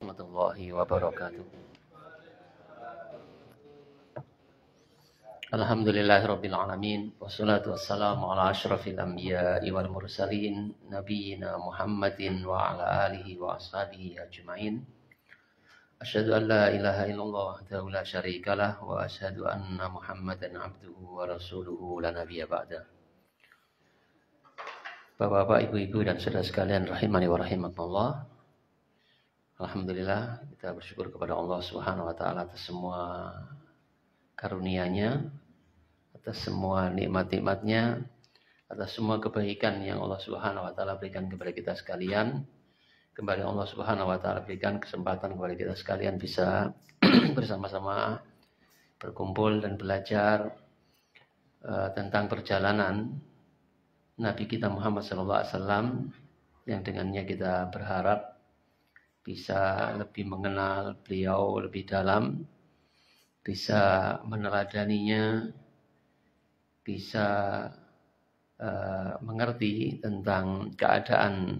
Warahmatullahi wabarakatuh. Alhamdulillahirabbil alamin wassalatu wassalamu ala asyrafil anbiya'i wal mursalin nabiyina Muhammadin wa ala alihi wa ashabihi ajmain. Asyhadu an la ilaha illallah wahdahu la syarikalah wa asyhadu anna Muhammadan abduhu wa rasuluhu la nabiyya ba'da. Bapak-bapak, ibu-ibu dan saudara sekalian rahimani wa rahimakumullah. Alhamdulillah, kita bersyukur kepada Allah Subhanahu wa taala atas semua karunia-Nya, atas semua nikmat-nikmat-Nya, atas semua kebaikan yang Allah Subhanahu wa taala berikan kepada kita sekalian. Kembali Allah Subhanahu wa taala berikan kesempatan kepada kita sekalian bisa bersama-sama berkumpul dan belajar tentang perjalanan Nabi kita Muhammad SAW, yang dengannya kita berharap bisa lebih mengenal beliau lebih dalam, bisa meneladaninya, bisa mengerti tentang keadaan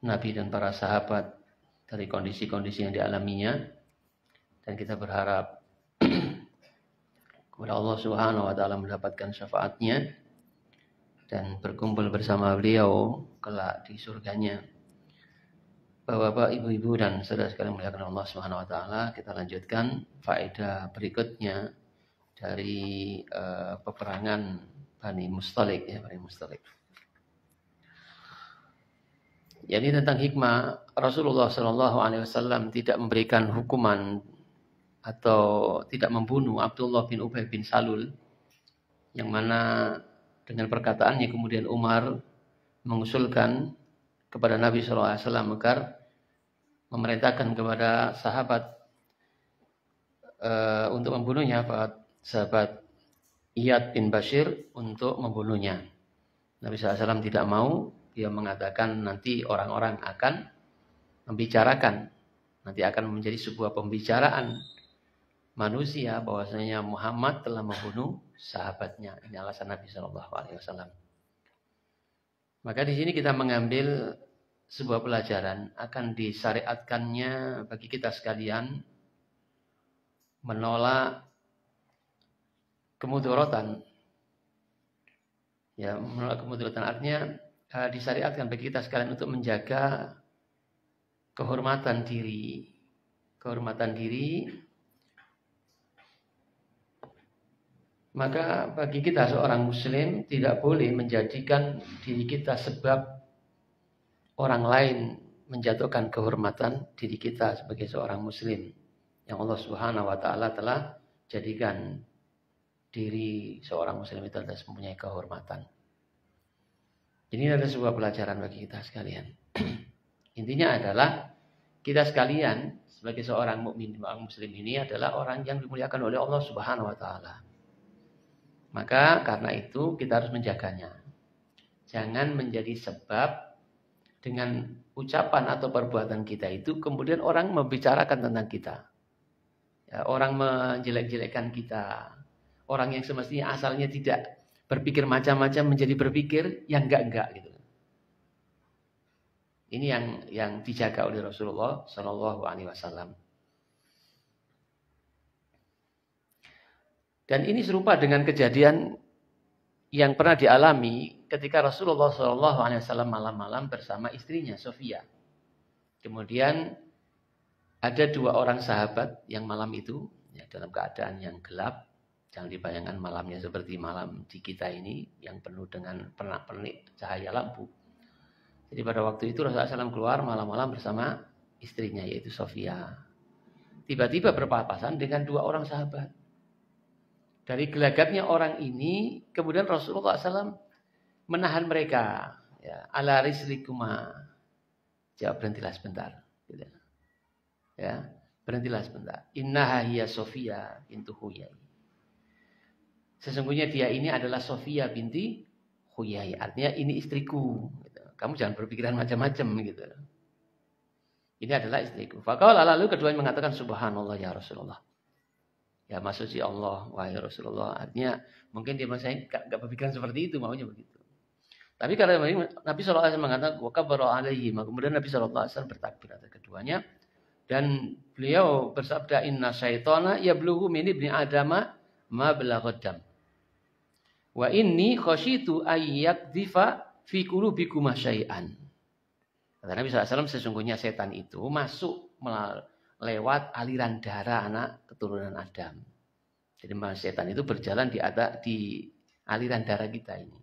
Nabi dan para sahabat dari kondisi-kondisi yang dialaminya. Dan kita berharap kepada Allah Subhanahu wa taala mendapatkan syafaatnya dan berkumpul bersama beliau kelak di surganya. Bapak-bapak, ibu-ibu dan saudara sekalian muliakan Allah Subhanahu wa taala, kita lanjutkan faedah berikutnya dari peperangan Bani Mustalik ya, Bani Mustalik. Jadi tentang hikmah Rasulullah SAW tidak memberikan hukuman atau tidak membunuh Abdullah bin Ubay bin Salul, yang mana dengan perkataannya kemudian Umar mengusulkan kepada Nabi SAW agar memerintahkan kepada sahabat untuk membunuhnya, sahabat Iyad bin Bashir untuk membunuhnya. Nabi SAW tidak mau. Dia mengatakan nanti orang-orang akan membicarakan, nanti akan menjadi sebuah pembicaraan manusia bahwasanya Muhammad telah membunuh sahabatnya. Ini alasan Nabi SAW. Maka di sini kita mengambil sebuah pelajaran, akan disyariatkannya bagi kita sekalian menolak kemudaratan. Ya, menolak kemudaratan artinya disyariatkan bagi kita sekalian untuk menjaga kehormatan diri. Kehormatan diri. Maka bagi kita seorang muslim tidak boleh menjadikan diri kita sebab orang lain menjatuhkan kehormatan diri kita sebagai seorang muslim yang Allah Subhanahu wa taala telah jadikan diri seorang muslim itu adalah mempunyai kehormatan. Ini adalah sebuah pelajaran bagi kita sekalian. Intinya adalah kita sekalian sebagai seorang mukmin, seorang muslim ini adalah orang yang dimuliakan oleh Allah Subhanahu wa taala. Maka karena itu kita harus menjaganya. Jangan menjadi sebab dengan ucapan atau perbuatan kita itu kemudian orang membicarakan tentang kita. Ya, orang menjelek-jelekkan kita. Orang yang semestinya asalnya tidak berpikir macam-macam menjadi berpikir yang enggak gitu. Ini yang dijaga oleh Rasulullah Shallallahu Alaihi Wasallam. Dan ini serupa dengan kejadian yang pernah dialami ketika Rasulullah SAW malam-malam bersama istrinya Sofia. Kemudian ada dua orang sahabat yang malam itu ya, dalam keadaan yang gelap. Jangan dibayangkan malamnya seperti malam di kita ini yang penuh dengan pernak-pernik cahaya lampu. Jadi pada waktu itu Rasulullah SAW keluar malam-malam bersama istrinya yaitu Sofia. Tiba-tiba berpapasan dengan dua orang sahabat. Dari gelagatnya orang ini, kemudian Rasulullah SAW menahan mereka. Ya, ala rislikuma. Jawab, berhentilah sebentar. Gitu. Ya, berhentilah sebentar. Innaha hiya Sofia bintu Huyai. Sesungguhnya dia ini adalah Sofia binti Huyai. Artinya ini istriku. Gitu. Kamu jangan berpikiran macam-macam. Gitu. Ini adalah istriku. Faqala lalu keduanya mengatakan subhanallah ya Rasulullah. Ya maksud si Allah, wahai Rasulullah. Artinya mungkin dia masih gak berpikiran seperti itu, maunya begitu. Tapi karena Nabi SAW mengatakan wa kabbara alaihi, kemudian Nabi SAW bertakbir atas keduanya dan beliau bersabda inna syaitana yablughu min ibni adama ma balaghad dam. Wa inni khasyitu ayyakdzifa fi qulubikum syai'an. Kata Nabi SAW, sesungguhnya setan itu masuk lewat aliran darah anak keturunan Adam. Jadi setan itu berjalan di aliran darah kita ini.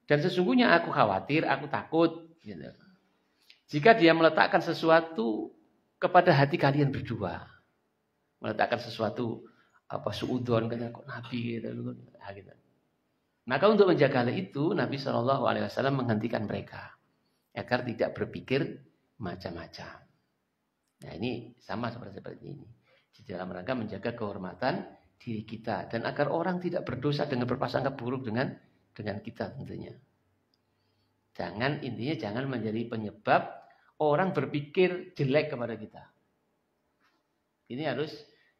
Dan sesungguhnya aku khawatir, aku takut. Gitu. Jika dia meletakkan sesuatu kepada hati kalian berdua. Meletakkan sesuatu suudon, kok Nabi gitu. Maka untuk menjaga hal itu, Nabi SAW menghentikan mereka. Agar tidak berpikir macam-macam. Nah ini sama seperti ini. Di dalam rangka menjaga kehormatan diri kita. Dan agar orang tidak berdosa dengan berprasangka buruk dengan kita tentunya. Intinya jangan menjadi penyebab orang berpikir jelek kepada kita. Ini harus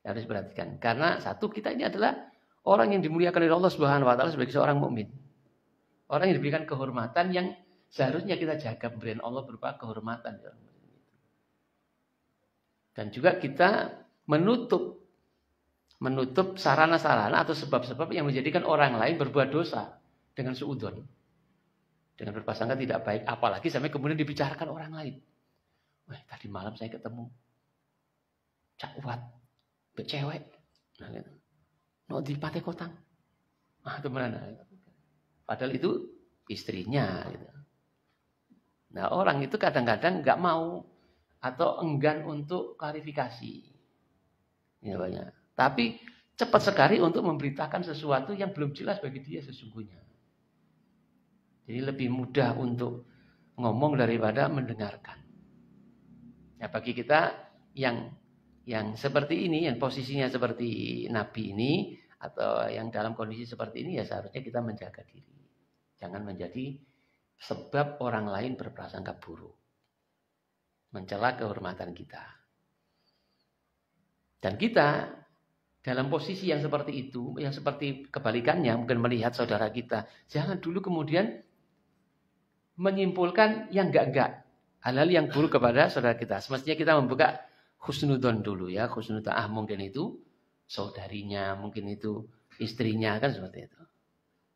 perhatikan. Karena satu, kita ini adalah orang yang dimuliakan oleh Allah Subhanahu wa taala sebagai seorang mukmin. Orang yang diberikan kehormatan yang seharusnya kita jaga, pemberian Allah berupa kehormatan. Dan juga kita menutup sarana-sarana atau sebab-sebab yang menjadikan orang lain berbuat dosa dengan suudzon. Dengan berprasangka tidak baik, apalagi sampai kemudian dibicarakan orang lain. Wah, tadi malam saya ketemu cakwat, cewek. Nah, gitu. No di Pantai Kotang. Teman. Padahal itu istrinya gitu. Nah, orang itu kadang-kadang nggak mau atau enggan untuk klarifikasi. Ini banyak. Tapi cepat sekali untuk memberitakan sesuatu yang belum jelas bagi dia sesungguhnya. Jadi lebih mudah untuk ngomong daripada mendengarkan. Ya, bagi kita yang seperti ini, yang posisinya seperti Nabi ini, atau yang dalam kondisi seperti ini, ya seharusnya kita menjaga diri. Jangan menjadi sebab orang lain berprasangka buruk. Mencela kehormatan kita. Dan kita dalam posisi yang seperti itu, yang seperti kebalikannya, mungkin melihat saudara kita, jangan dulu kemudian menyimpulkan yang enggak. Hal-hal yang buruk kepada saudara kita. Semestinya kita membuka husnudzon dulu ya. Husnudzon, mungkin itu saudarinya, mungkin itu istrinya, kan seperti itu.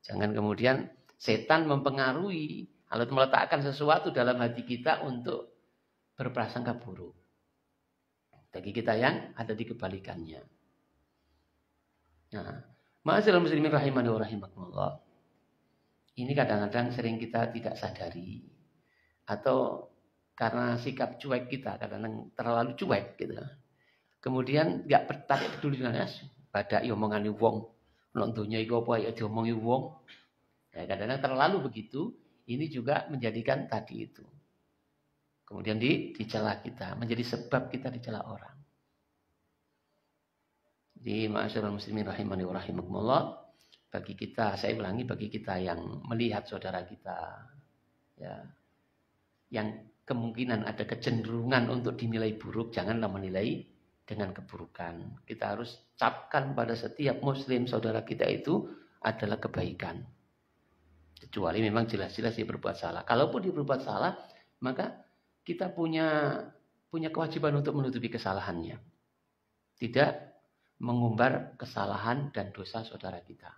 Jangan kemudian setan mempengaruhi atau meletakkan sesuatu dalam hati kita untuk berprasangka buruk. Bagi kita yang ada di kebalikannya. Nah, ma'asyiral muslimin rahimani wa rahimakumullah. Ini kadang-kadang sering kita tidak sadari. Atau karena sikap cuek kita, kadang-kadang terlalu cuek gitu. Kemudian enggak peduli dengan badai omongane wong. Nek donya iku apa ya diomongi wong. Ya, kadang-kadang terlalu begitu, ini juga menjadikan tadi itu. Kemudian dicela kita, menjadi sebab kita dicela orang. Jadi ma'asyiral muslimin rahimani wa rahimakumullah, bagi kita, saya ulangi, bagi kita yang melihat saudara kita ya, yang kemungkinan ada kecenderungan untuk dinilai buruk, janganlah menilai dengan keburukan. Kita harus capkan pada setiap muslim saudara kita itu adalah kebaikan. Kecuali memang jelas-jelas dia berbuat salah. Kalaupun dia berbuat salah, maka kita punya kewajiban untuk menutupi kesalahannya. Tidak mengumbar kesalahan dan dosa saudara kita.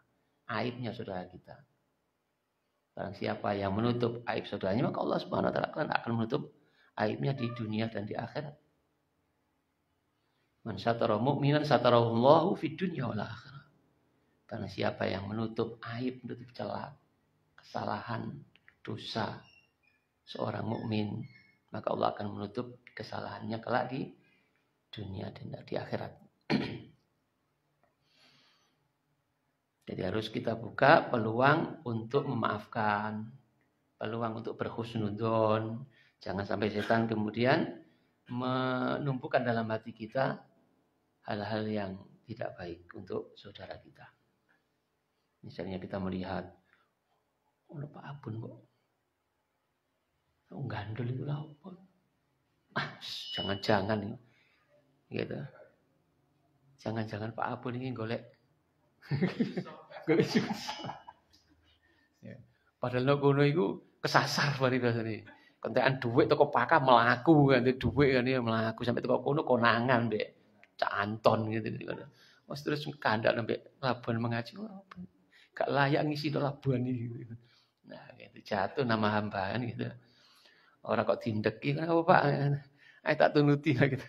Aibnya saudara kita. Barang siapa yang menutup aib saudaranya, maka Allah Subhanahu wa taala akan menutup aibnya di dunia dan di akhirat. Man satara mu'minan satarahullahu fid dunya wal akhirah. Barang siapa yang menutup aib, menutup celah, kesalahan, dosa seorang mukmin, maka Allah akan menutup kesalahannya kelak di dunia dan di akhirat. Jadi harus kita buka peluang untuk memaafkan, peluang untuk berhusnudzon. Jangan sampai setan kemudian menumpukan dalam hati kita hal-hal yang tidak baik untuk saudara kita. Misalnya kita melihat, oh Pak Abun kok gandul itu lah, jangan-jangan gitu. Jangan-jangan Pak Abun ini golek susah. Ya. Padahal nek kono iku kesasar bari rasane. Kentekan dhuwit teko Pakah mlaku kan dhuwit kan ya mlaku sampai teko kono konangan mbek Cak Anton gitu. Wes terus kandak mbek Labuan Mengaji. Gak layak ngisi Labuan iki. Nah, gitu jatuh nama hambaan gitu. Orang kok dindeki kan apa Pak? Ayo tak tunuti lah gitu.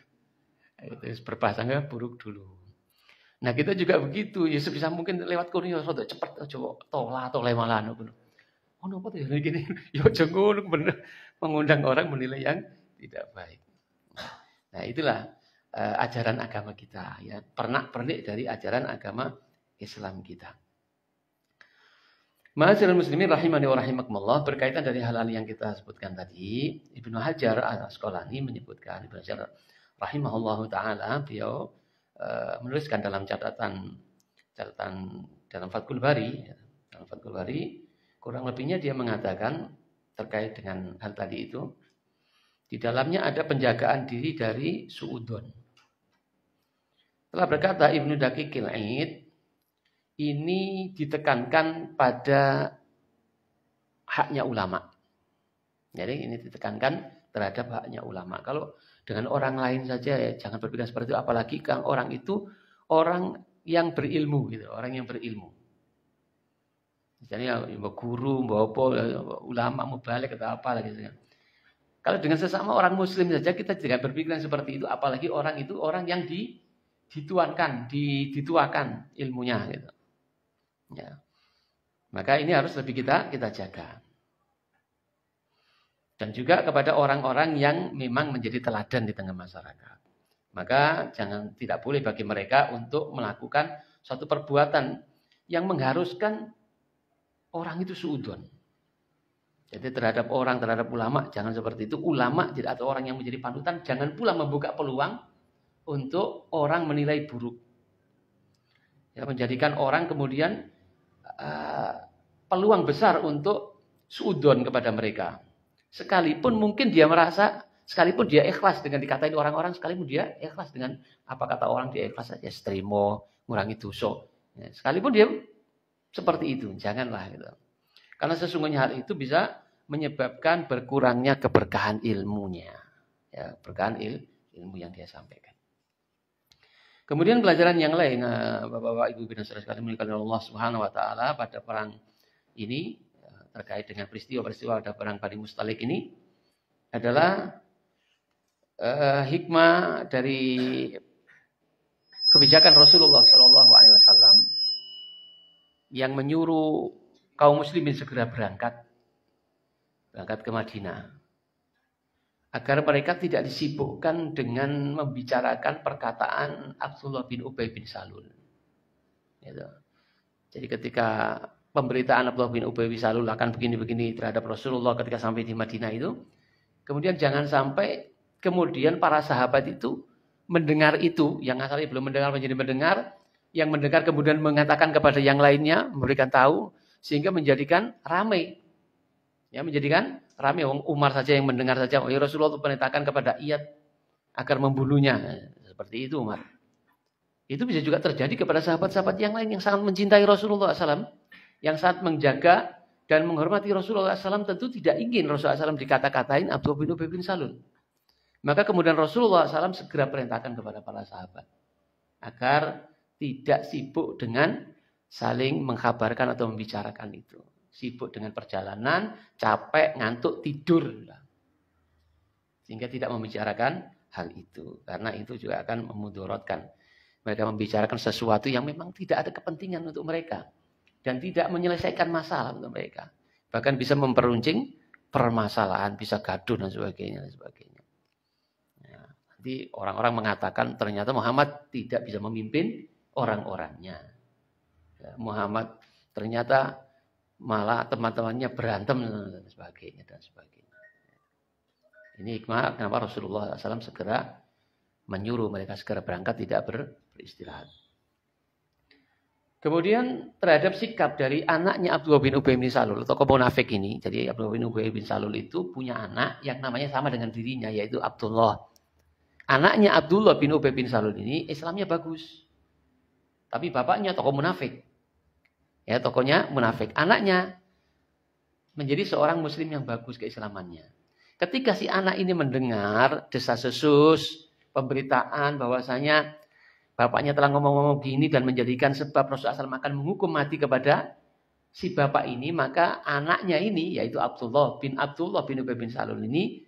Itu berpasangnya buruk dulu. Nah, kita juga begitu. Ya sebisa mungkin lewat kono ya rada cepet aja tolah atau lemalan ngono. Oh, napa tuh gini? Ya aja ngono bener. Mengundang orang menilai yang tidak baik. Nah, itulah ajaran agama kita ya. Pernak-pernik dari ajaran agama Islam kita. Ma'asyiral muslimin rahimani wa rahimakumullah, berkaitan dari hal-hal yang kita sebutkan tadi, Ibnu Hajar Al-Asqalani menyebutkan, Ibnu Hajar rahimahullahu taala, beliau menuliskan dalam catatan dalam Fathul Bari, kurang lebihnya dia mengatakan terkait dengan hal tadi itu, di dalamnya ada penjagaan diri dari suudzon. Telah berkata Ibnu Daqiqil Aid, ini ditekankan pada haknya ulama. Jadi ini ditekankan terhadap haknya ulama. Kalau dengan orang lain saja ya, jangan berpikir seperti itu. Apalagi kan orang itu orang yang berilmu gitu, orang yang berilmu. Misalnya guru, ulama, mubalik atau apa lagi gitu. Kalau dengan sesama orang muslim saja kita tidak berpikiran seperti itu, apalagi orang itu orang yang dituakan ilmunya gitu. Ya. Maka ini harus lebih kita jaga. Dan juga kepada orang-orang yang memang menjadi teladan di tengah masyarakat. Maka tidak boleh bagi mereka untuk melakukan suatu perbuatan yang mengharuskan orang itu suudzon. Jadi terhadap ulama jangan seperti itu. Ulama atau orang yang menjadi panutan jangan pula membuka peluang untuk orang menilai buruk. Ya, menjadikan orang kemudian peluang besar untuk suudzon kepada mereka. Sekalipun mungkin dia merasa, sekalipun dia ikhlas dengan dikatain orang-orang, sekalipun dia ikhlas dengan apa kata orang, dia ikhlas saja, strimo, ngurangi dosa. Ya, sekalipun dia seperti itu, janganlah gitu. Karena sesungguhnya hal itu bisa menyebabkan berkurangnya keberkahan ilmunya. Ya, berkahan ilmu yang dia sampaikan. Kemudian pelajaran yang lain, Bapak-bapak, Ibu-ibu dan saudara sekalian dimuliakan Allah Subhanahu wa taala, pada perang ini terkait dengan peristiwa pada perang Bani Mustalik ini adalah hikmah dari kebijakan Rasulullah Shallallahu alaihi wasallam yang menyuruh kaum muslimin segera berangkat ke Madinah. Agar mereka tidak disibukkan dengan membicarakan perkataan Abdullah bin Ubay bin Salul. Gitu. Jadi ketika pemberitaan Abdullah bin Ubay bin Salul akan begini-begini terhadap Rasulullah ketika sampai di Madinah itu, kemudian jangan sampai kemudian para sahabat itu mendengar itu, yang asalnya belum mendengar menjadi mendengar, yang mendengar kemudian mengatakan kepada yang lainnya, memberikan tahu, sehingga menjadikan ramai. Ya, menjadikan ramai. Umar saja yang mendengar saja, ya Rasulullah itu perintahkan kepada Iyad agar membunuhnya. Seperti itu Umar. Itu bisa juga terjadi kepada sahabat-sahabat yang lain yang sangat mencintai Rasulullah SAW, yang sangat menjaga dan menghormati Rasulullah SAW, tentu tidak ingin Rasulullah SAW dikata-katain Abdullah bin Ubay bin Salul. Maka kemudian Rasulullah SAW segera perintahkan kepada para sahabat agar tidak sibuk dengan saling mengkabarkan atau membicarakan itu. Sibuk dengan perjalanan, capek, ngantuk, tidur. Sehingga tidak membicarakan hal itu. Karena itu juga akan memudorotkan. Mereka membicarakan sesuatu yang memang tidak ada kepentingan untuk mereka. Dan tidak menyelesaikan masalah untuk mereka. Bahkan bisa memperuncing permasalahan, bisa gaduh dan sebagainya. Ya, nanti orang-orang mengatakan ternyata Muhammad tidak bisa memimpin orang-orangnya. Ya, Muhammad ternyata malah teman-temannya berantem dan sebagainya. Ini hikmah kenapa Rasulullah SAW segera menyuruh mereka segera berangkat, tidak beristirahat. Kemudian terhadap sikap dari anaknya Abdullah bin Ubay bin Salul, tokoh munafik ini. Jadi Abdullah bin Ubay bin Salul itu punya anak yang namanya sama dengan dirinya, yaitu Abdullah. Anaknya Abdullah bin Ubay bin Salul ini Islamnya bagus. Tapi bapaknya tokoh munafik. Ya, tokohnya munafik. Anaknya menjadi seorang muslim yang bagus keislamannya. Ketika si anak ini mendengar desas-desus pemberitaan bahwasanya bapaknya telah ngomong-ngomong gini dan menjadikan sebab Rasulullah SAW akan menghukum mati kepada si bapak ini, maka anaknya ini, yaitu Abdullah bin Ubay bin Salul ini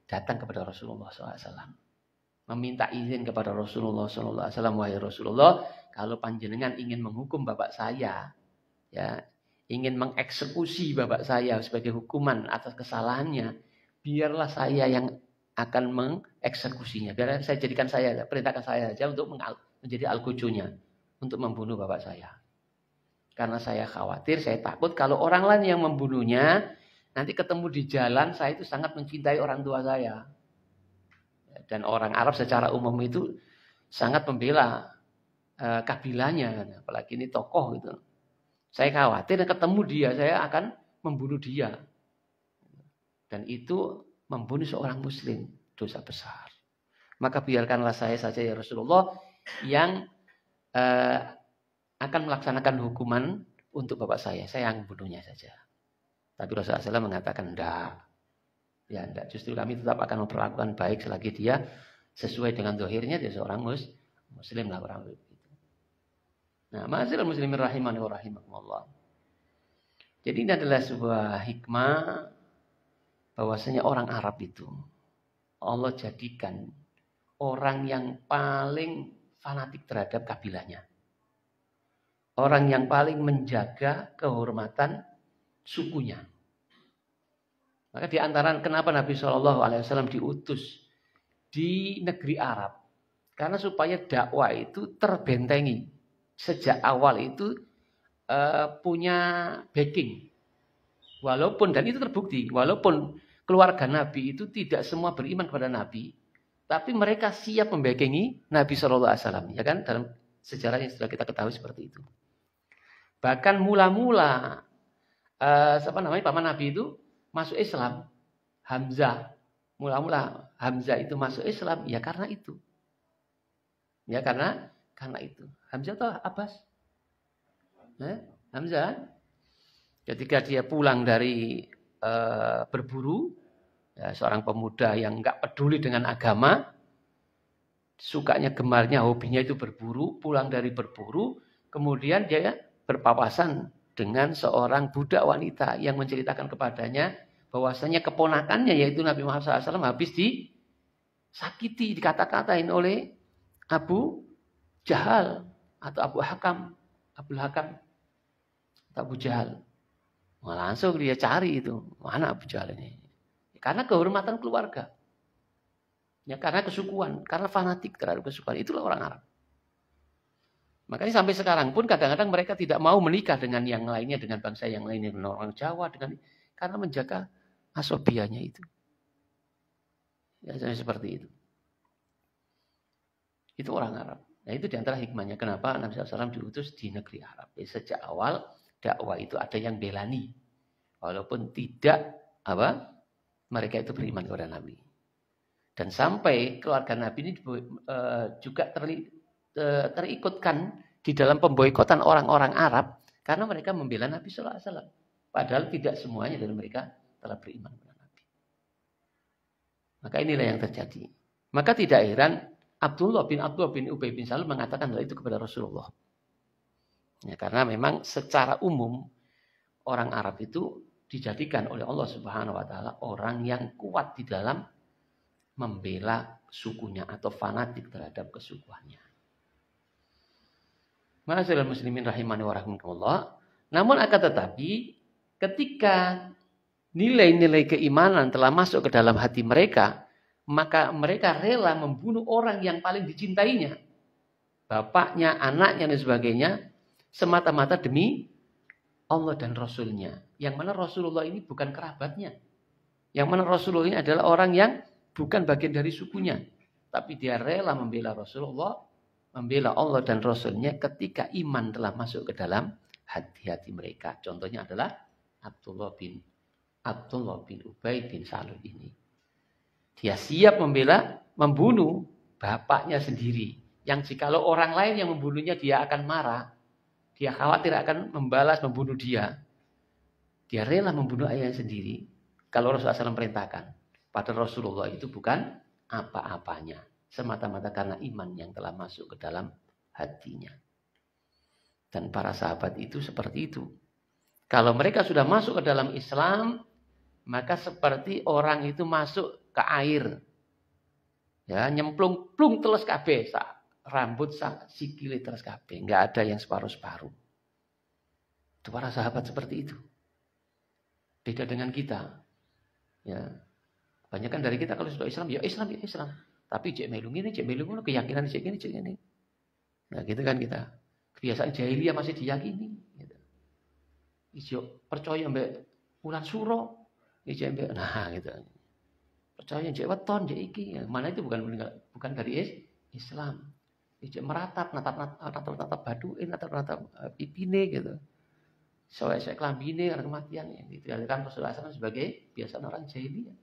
datang kepada Rasulullah SAW. Meminta izin kepada Rasulullah SAW, wahai Rasulullah, kalau panjenengan ingin menghukum bapak saya, ya, ingin mengeksekusi bapak saya sebagai hukuman atas kesalahannya, biarlah saya yang akan mengeksekusinya. Biar saya jadikan saya, perintahkan saya saja untuk menjadi al-qujunya, untuk membunuh bapak saya. Karena saya khawatir, saya takut kalau orang lain yang membunuhnya, nanti ketemu di jalan, saya itu sangat mencintai orang tua saya. Dan orang Arab secara umum itu sangat membela kabilahnya, apalagi ini tokoh gitu. Saya khawatir ketemu dia, saya akan membunuh dia. Dan itu membunuh seorang muslim, dosa besar. Maka biarkanlah saya saja ya Rasulullah yang akan melaksanakan hukuman untuk bapak saya yang membunuhnya saja. Tapi Rasulullah SAW mengatakan enggak. Ya enggak, justru kami tetap akan memperlakukan baik selagi dia sesuai dengan zahirnya dia seorang muslim lah orang begitu. Nah, ma'asyiral muslimin rahimani wa rahimakumullah. Jadi ini adalah sebuah hikmah bahwasanya orang Arab itu Allah jadikan orang yang paling fanatik terhadap kabilahnya. Orang yang paling menjaga kehormatan sukunya. Maka di antara kenapa Nabi SAW diutus di negeri Arab. Karena supaya dakwah itu terbentengi. Sejak awal itu punya backing. Walaupun, dan itu terbukti, walaupun keluarga Nabi itu tidak semua beriman kepada Nabi. Tapi mereka siap membackingi Nabi SAW. Ya kan? Dalam sejarah yang sudah kita ketahui seperti itu. Bahkan mula-mula paman Nabi itu masuk Islam, Hamzah. Mula-mula Hamzah itu masuk Islam ya karena itu. Ya karena itu. Hamzah atau Abbas? Hamzah. Ketika dia pulang dari berburu, ya, seorang pemuda yang enggak peduli dengan agama, sukanya, gemarnya, hobinya itu berburu, pulang dari berburu, kemudian dia berpapasan dengan seorang budak wanita yang menceritakan kepadanya bahwasanya keponakannya yaitu Nabi Muhammad SAW habis disakiti, dikata-katain oleh Abu Jahal atau Abul Hakam atau Abu Jahal. Langsung dia cari itu, mana Abu Jahal ini? Karena kehormatan keluarga. Ya, karena kesukuan, karena fanatik terhadap kesukuan. Itulah orang Arab. Makanya sampai sekarang pun kadang-kadang mereka tidak mau menikah dengan yang lainnya, dengan bangsa yang lainnya, dengan orang Jawa, karena menjaga asobianya itu. Ya, seperti itu. Itu orang Arab. Nah, itu diantara hikmahnya kenapa Nabi SAW diutus di negeri Arab. Jadi sejak awal dakwah itu ada yang belani, walaupun tidak mereka itu beriman kepada Nabi. Dan sampai keluarga Nabi ini juga terikutkan di dalam pemboikotan orang-orang Arab karena mereka membela Nabi SAW. Padahal tidak semuanya dari mereka telah beriman kepada Nabi. Maka inilah yang terjadi. Maka tidak heran Abdullah bin Ubay bin Salul mengatakan hal itu kepada Rasulullah. Ya, karena memang secara umum orang Arab itu dijadikan oleh Allah Subhanahu wa taala orang yang kuat di dalam membela sukunya atau fanatik terhadap kesukuannya. Ma'asyiral muslimin rahimani wa rahimakumullah. Namun akan tetapi ketika nilai-nilai keimanan telah masuk ke dalam hati mereka, maka mereka rela membunuh orang yang paling dicintainya. Bapaknya, anaknya dan sebagainya semata-mata demi Allah dan Rasulnya. Yang mana Rasulullah ini bukan kerabatnya. Yang mana Rasulullah ini adalah orang yang bukan bagian dari sukunya. Tapi dia rela membela Rasulullah, membela Allah dan Rasulnya ketika iman telah masuk ke dalam hati-hati mereka. Contohnya adalah Abdullah bin Ubay bin Salul ini. Dia siap membunuh bapaknya sendiri. Yang jikalau orang lain yang membunuhnya dia akan marah. Dia khawatir akan membalas membunuh dia. Dia rela membunuh ayahnya sendiri kalau Rasulullah SAW perintahkan. Padahal Rasulullah itu bukan apa-apanya. Semata-mata karena iman yang telah masuk ke dalam hatinya. Dan para sahabat itu seperti itu. Kalau mereka sudah masuk ke dalam Islam, maka seperti orang itu masuk ke air. Ya, nyemplung-plung terus kabeh, rambut sikile terus kabeh, enggak ada yang separuh-separuh. Itu para sahabat seperti itu. Beda dengan kita. Ya. Kebanyakan dari kita kalau sudah Islam, ya Islam, ya Islam. Tapi cek melu ngene, cek melu ngono, keyakinan cek ngene, cek ngene. Nah, gitu kan kita. Kebiasaan jahiliyah masih diyakini, gitu. Ijo percaya mbek wulan suro, ijo mbek nah gitu. Percaya cek weton, cek iki. Mana itu bukan dari Islam. Ijo meratap, natap baduin, natap pipine gitu. Soek klambine karena kematian yang ditinggalkan Rasulullah SAW sebagai biasa orang jahiliyah.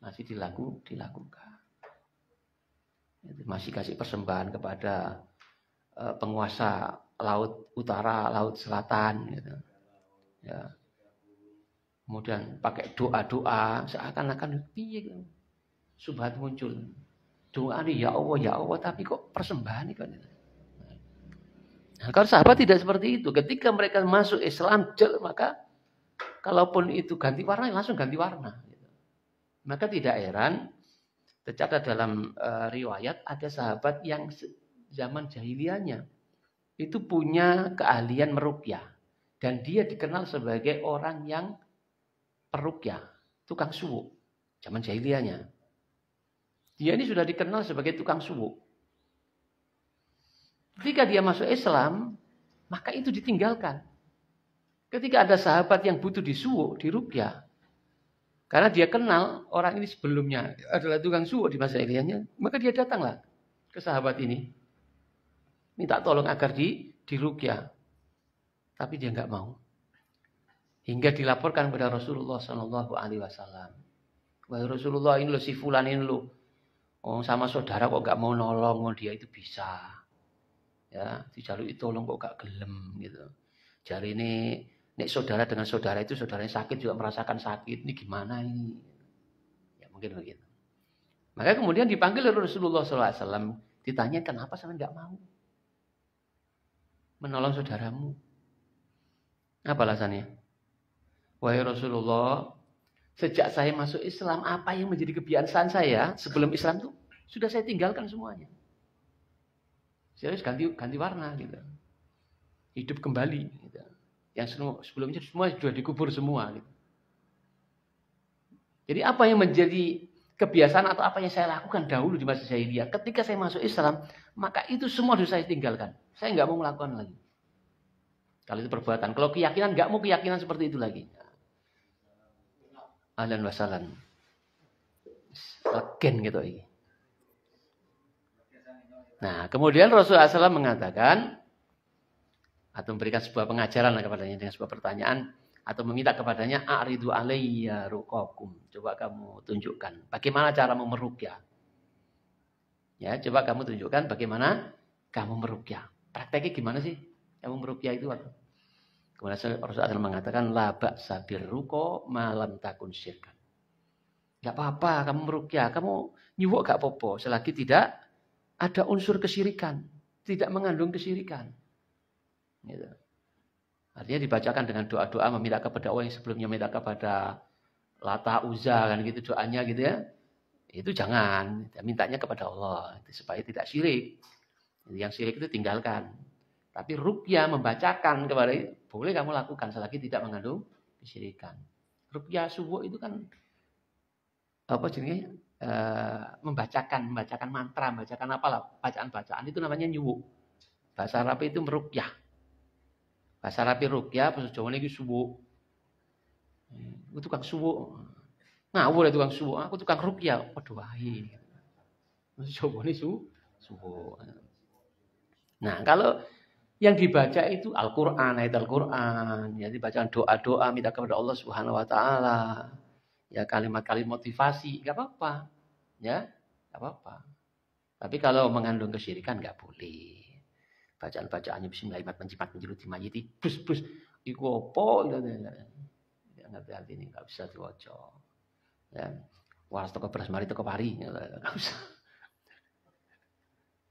Masih dilakukan. Masih kasih persembahan kepada penguasa laut utara, laut selatan gitu. Ya. Kemudian pakai doa-doa seakan-akan piye gitu. Subhat muncul. Doa nih ya Allah, tapi kok persembahan nih kan. Nah, kalau sahabat tidak seperti itu. Ketika mereka masuk Islam, maka kalaupun itu ganti warna, langsung ganti warna. Maka tidak heran, tercatat dalam riwayat, ada sahabat yang zaman jahiliyahnya itu punya keahlian meruqyah. Dan dia dikenal sebagai orang yang peruqyah, tukang suwuk. Zaman jahiliyahnya. Dia ini sudah dikenal sebagai tukang suwuk. Ketika dia masuk Islam, maka itu ditinggalkan. Ketika ada sahabat yang butuh disuwuk, diruqyah, karena dia kenal orang ini sebelumnya adalah tukang suwuk di masa jahiliyahnya, maka dia datanglah ke sahabat ini, minta tolong agar diruqyah. Tapi dia nggak mau. Hingga dilaporkan kepada Rasulullah SAW. Wahai Rasulullah, ini lo si fulan ini lo, oh sama saudara kok nggak mau nolong, dia itu bisa. Ya, dijalui tolong kok gak gelem gitu. Jari ini nek saudara dengan saudara itu saudaranya sakit juga merasakan sakit. Ini gimana ini? Ya mungkin begitu. Maka kemudian dipanggil oleh Rasulullah SAW. Ditanya kenapa sampai gak mau menolong saudaramu? Apa alasannya? Wahai Rasulullah, sejak saya masuk Islam, apa yang menjadi kebiasaan saya sebelum Islam itu sudah saya tinggalkan semuanya. Saya harus ganti warna gitu. Hidup kembali gitu. Yang sebelumnya semua sudah dikubur semua gitu. Jadi apa yang menjadi kebiasaan atau apa yang saya lakukan dahulu di masa jahiliyah, ketika saya masuk Islam, maka itu semua harus saya tinggalkan. Saya nggak mau melakukan lagi. Kalau itu perbuatan, kalau keyakinan nggak mau keyakinan seperti itu lagi. Ahlan wa sahlan. Legen gitu ini. Nah, kemudian Rasulullah SAW mengatakan atau memberikan sebuah pengajaran kepadanya dengan sebuah pertanyaan atau meminta kepadanya a'ridu alayya ruqakum. Coba kamu tunjukkan bagaimana cara meruqyah. Ya, coba kamu tunjukkan bagaimana kamu meruqyah. Prakteknya gimana sih kamu meruqyah itu? Kemudian Rasulullah SAW mengatakan la ba'sa birruqa ma lam takun syirkan. Enggak apa-apa kamu meruqyah, kamu nyuwuk enggak apa-apa selagi tidak ada unsur kesyirikan, tidak mengandung kesyirikan. Gitu. Artinya dibacakan dengan doa-doa meminta kepada Allah yang sebelumnya meminta kepada Lata Uzza kan gitu doanya gitu ya. Itu jangan, mintanya kepada Allah supaya tidak syirik. Yang syirik itu tinggalkan. Tapi ruqyah membacakan kepada boleh kamu lakukan selagi tidak mengandung kesyirikan. Ruqyah subuh itu kan apa jenisnya? Membacakan mantra, membacakan apalah bacaan-bacaan itu namanya nyuwuk. Bahasa Arab itu meruqyah. Bahasa Arab ruqyah, bahasa Jawa ini suwuk. Aku tukang suwuk. Ngawur tukang suwuk, aku tukang ruqyah. Waduh wae. Bahasa Jawa ini suwuk. Nah, kalau yang dibaca itu Al-Qur'an, ayat Al-Qur'an, ya dibacakan doa-doa minta kepada Allah Subhanahu wa taala. Ya kalimat-kalimat motivasi, enggak apa-apa. Ya, enggak apa-apa. Tapi kalau mengandung kesyirikan enggak boleh. Bacaan-bacaannya bismillahirrahmanirrahim menjimat menjelut mayiti bus iku apa hati-hati ini nggak bisa diwaca. Ya, waras toko beras mari toko pari, nggak usah.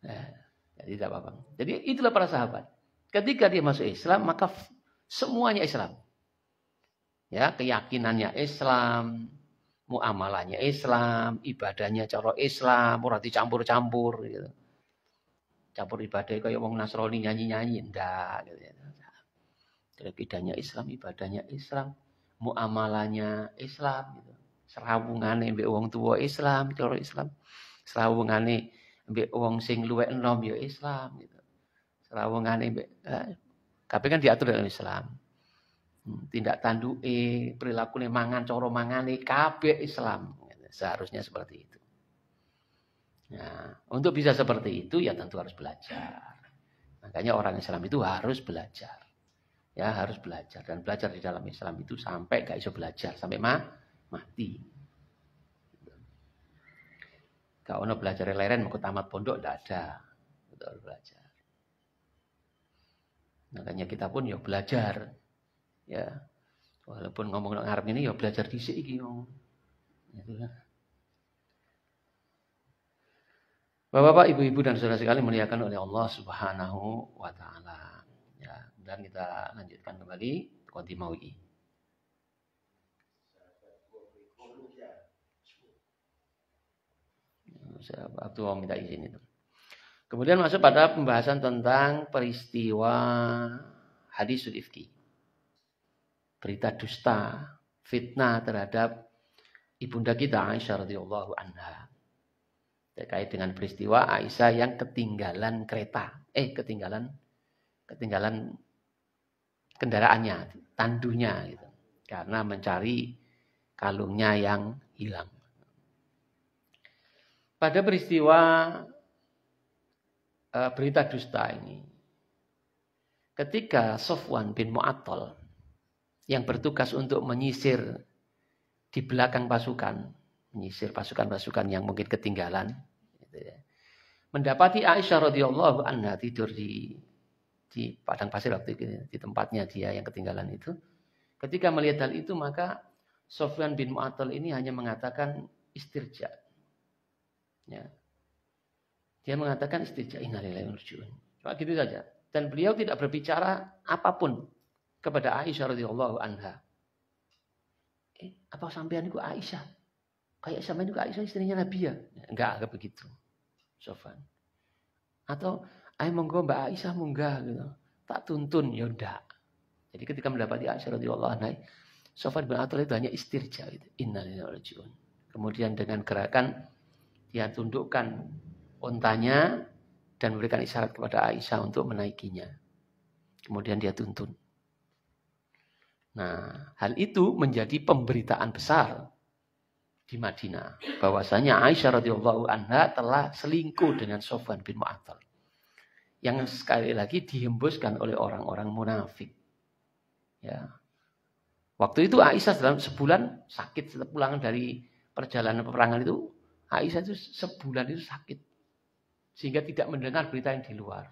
Ya, jadi tidak apa-apa. Jadi itulah para sahabat. Ketika dia masuk Islam, maka semuanya Islam. Ya, keyakinannya Islam, muamalahnya Islam, ibadahnya cara Islam, ora dicampur-campur gitu. Campur ibadah kayak wong Nasrani nyanyi-nyanyi ndak gitu. Akidahnya Islam, ibadahnya Islam, muamalahnya Islam gitu. Serawungane mbek wong tua Islam, cara Islam. Serawungane mbek wong sing luwek enom ya Islam gitu. Serawungane mbek kabeh kan diatur dalam Islam. Tindak tanduke, perilakune mangan, cara mangane kabeh Islam. Seharusnya seperti itu. Nah, untuk bisa seperti itu ya tentu harus belajar. Makanya orang Islam itu harus belajar. Ya, harus belajar dan belajar di dalam Islam itu sampai gak iso belajar, sampai mati. Gak ono belajar leren mau tamat pondok ndak ada. Itu harus belajar. Makanya kita pun ya belajar. Ya. Walaupun ngomong ngarep ini ya belajar dhisik iki ngomong. Gitu kan. Bapak-bapak, ibu-ibu dan saudara sekali muliakan oleh Allah Subhanahu wa taala. Ya, dan kita lanjutkan kembali Qadimah. Waktu mau minta izin itu. Kemudian masuk pada pembahasan tentang peristiwa hadisul ifki. Berita dusta, fitnah terhadap ibunda kita Aisyah radhiyallahu anha. Terkait dengan peristiwa Aisyah yang ketinggalan kereta. Ketinggalan kendaraannya, tandunya gitu. Karena mencari kalungnya yang hilang. Pada peristiwa berita dusta ini, ketika Sofwan bin Mu'attal yang bertugas untuk menyisir di belakang pasukan, menyisir pasukan-pasukan yang mungkin ketinggalan, gitu ya, mendapati Aisyah radhiyallahu anha tidur di padang pasir waktu itu, di tempatnya dia yang ketinggalan itu. Ketika melihat hal itu, maka Sofwan bin Mu'attal ini hanya mengatakan istirja. Ya. Dia mengatakan istirja, innalillahi wa inna ilaihi raji'un. Cuma gitu saja. Dan beliau tidak berbicara apapun kepada Aisyah radhiyallahu anha. Apa sampean itu Aisyah? Kayak sampean itu Aisyah istrinya Nabi ya? Enggak begitu. Sofwan. Atau monggo Mbak Aisyah munggah gitu. Tak tuntun ya enggak. Jadi ketika mendapati Aisyah radhiyallahu anha, Sofwan bin Mu'attal itu hanya istirja gitu. Innalillahi wa inna ilaihi raji'un. Kemudian dengan gerakan dia tundukkan ontanya dan memberikan isyarat kepada Aisyah untuk menaikinya. Kemudian dia tuntun. Nah, hal itu menjadi pemberitaan besar di Madinah. Bahwasanya Aisyah radhiyallahu anha telah selingkuh dengan Sofwan bin Mu'attal. Yang sekali lagi dihembuskan oleh orang-orang munafik. Ya. Waktu itu Aisyah dalam sebulan sakit setelah pulang dari perjalanan peperangan itu. Aisyah itu sebulan itu sakit. Sehingga tidak mendengar berita yang di luar.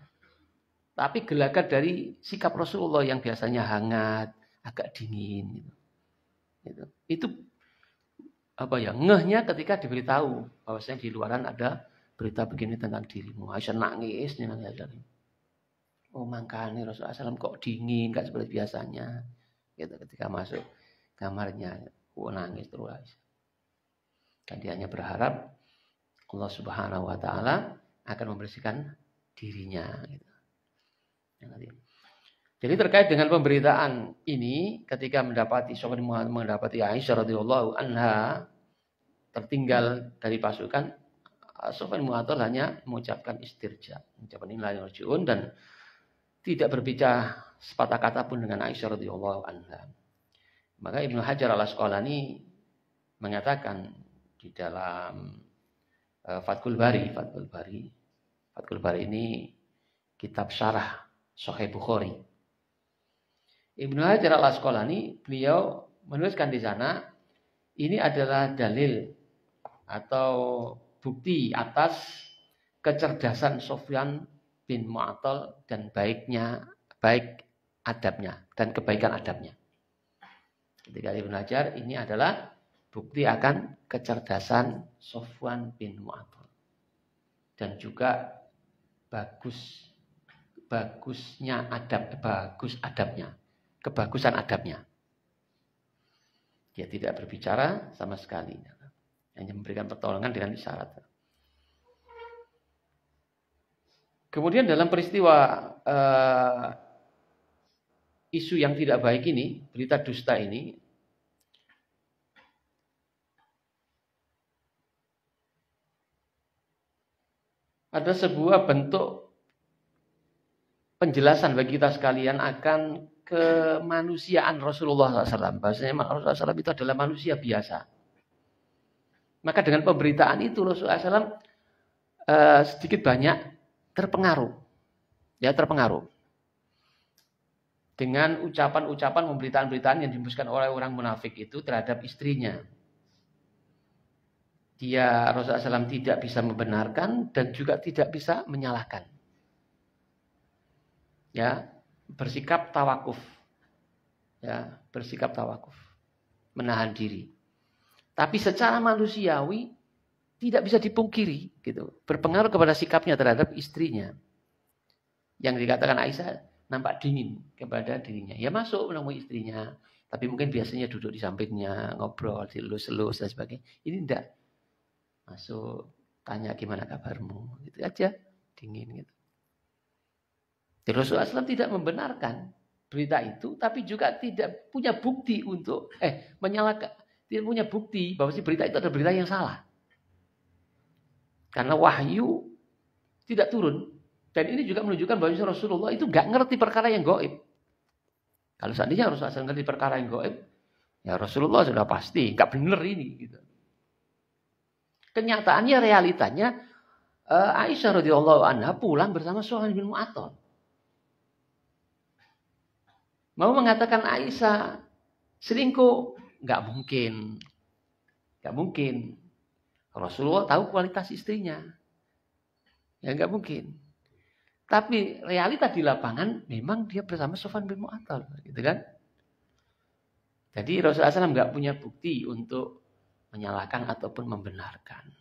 Tapi gelagat dari sikap Rasulullah yang biasanya hangat, agak dingin gitu. Itu ngehnya ketika diberitahu bahwasanya di luaran ada berita begini tentang dirimu. Aisyah nangis. Oh makanya Rasulullah SAW kok dingin, gak seperti biasanya. Gitu ketika masuk kamarnya, nangis terus Aisyah. Dan dia hanya berharap Allah Subhanahu wa taala akan membersihkan dirinya gitu. Jadi terkait dengan pemberitaan ini, ketika mendapati Aisyah radhiyallahu anha tertinggal dari pasukan, Sofwan bin Mu'attal hanya mengucapkan istirja, mengucapkan innalillahi wa inna ilaihi raji'un dan tidak berbicara sepatah kata pun dengan Aisyah radhiyallahu anha. Maka Ibnu Hajar al-Asqalani mengatakan di dalam Fathul Bari ini kitab syarah Sahih Bukhari. Ibnu Hajar al-Asqalani beliau menuliskan di sana ini adalah dalil atau bukti atas kecerdasan Sofwan bin Mu'attal dan baik adabnya dan kebaikan adabnya. Ketika Ibnu Hajar, ini adalah bukti akan kecerdasan Sofwan bin Mu'attal. Dan juga bagusnya adabnya. Kebagusan adabnya. Dia tidak berbicara sama sekali. Hanya memberikan pertolongan dengan isyarat. Kemudian dalam peristiwa isu yang tidak baik ini, berita dusta ini, ada sebuah bentuk penjelasan bagi kita sekalian akan kemanusiaan Rasulullah SAW. Bahasanya Rasulullah SAW itu adalah manusia biasa. Maka dengan pemberitaan itu Rasulullah SAW sedikit banyak terpengaruh. Ya, terpengaruh. Dengan ucapan-ucapan pemberitaan-pemberitaan yang dihembuskan oleh orang munafik itu terhadap istrinya. Dia Rasulullah SAW tidak bisa membenarkan dan juga tidak bisa menyalahkan. Ya, bersikap tawakuf. Ya, bersikap tawakuf. Menahan diri. Tapi secara manusiawi tidak bisa dipungkiri gitu. Berpengaruh kepada sikapnya terhadap istrinya. Yang dikatakan Aisyah nampak dingin kepada dirinya. Ya masuk menemui istrinya, tapi mungkin biasanya duduk di sampingnya, ngobrol, dilus-elus dan sebagainya. Ini enggak. Masuk, tanya gimana kabarmu, gitu aja, dingin gitu. Jadi Rasulullah SAW tidak membenarkan berita itu, tapi juga tidak punya bukti untuk menyalahkan, tidak punya bukti bahwa si berita itu adalah berita yang salah. Karena wahyu tidak turun. Dan ini juga menunjukkan bahwa Rasulullah itu nggak ngerti perkara yang gaib. Kalau seandainya Rasulullah SAW ngerti perkara yang gaib, ya Rasulullah sudah pasti nggak benar ini. Gitu. Kenyataannya, realitanya, Aisyah radhiyallahu anha pulang bersama Sofwan bin Mu'attal. Mau mengatakan Aisyah selingkuh, nggak mungkin, nggak mungkin. Rasulullah tahu kualitas istrinya, ya nggak mungkin. Tapi realita di lapangan memang dia bersama Sofwan bin Mu'attal, gitu kan? Jadi Rasulullah SAW nggak punya bukti untuk menyalahkan ataupun membenarkan.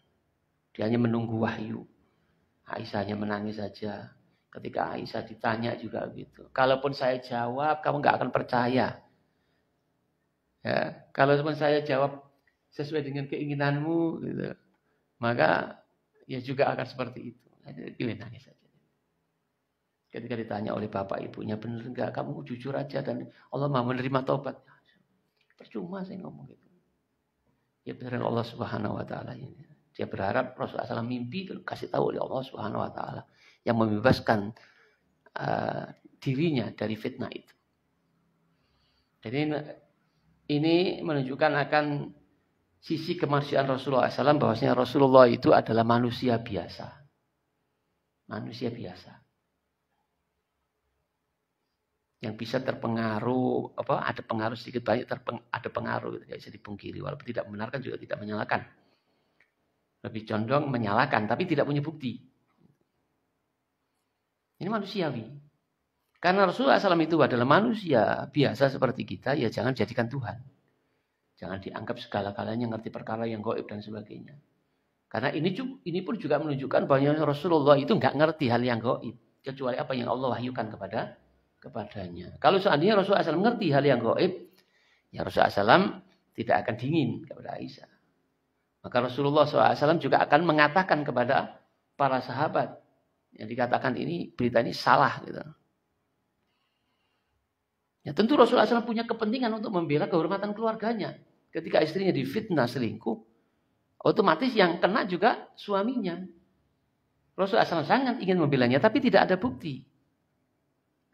Dia hanya menunggu wahyu. Aisyah hanya menangis saja. Ketika Aisyah ditanya juga gitu. Kalaupun saya jawab, kamu nggak akan percaya. Ya, kalaupun saya jawab sesuai dengan keinginanmu, gitu, maka ya juga akan seperti itu. Dia nangis saja. Ketika ditanya oleh bapak ibunya, benar enggak kamu jujur aja dan Allah mau menerima taubat. Percuma saya ngomong gitu. Ya benar Allah Subhanahu wa taala ini. Dia berharap Rasulullah SAW mimpi itu kasih tahu oleh Allah Subhanahu wa taala yang membebaskan dirinya dari fitnah itu. Jadi ini menunjukkan akan sisi kemanusiaan Rasulullah SAW bahwasanya Rasulullah itu adalah manusia biasa. Manusia biasa. Yang bisa terpengaruh, ada pengaruh sedikit banyak, ada pengaruh, tidak bisa dipungkiri. Walaupun tidak membenarkan juga tidak menyalahkan. Lebih condong menyalahkan, tapi tidak punya bukti. Ini manusiawi. Karena Rasulullah SAW itu adalah manusia biasa seperti kita, ya jangan jadikan Tuhan. Jangan dianggap segala-galanya ngerti perkara yang gaib dan sebagainya. Karena ini pun juga menunjukkan bahwa Rasulullah itu nggak ngerti hal yang gaib. Kecuali apa yang Allah wahyukan kepadanya. Kalau seandainya Rasulullah SAW mengerti hal yang gaib, ya Rasulullah SAW tidak akan dingin kepada Aisyah. Maka Rasulullah SAW juga akan mengatakan kepada para sahabat yang dikatakan ini berita ini salah gitu. Ya tentu Rasulullah SAW punya kepentingan untuk membela kehormatan keluarganya. Ketika istrinya difitnah selingkuh, otomatis yang kena juga suaminya. Rasulullah SAW sangat ingin membelanya, tapi tidak ada bukti.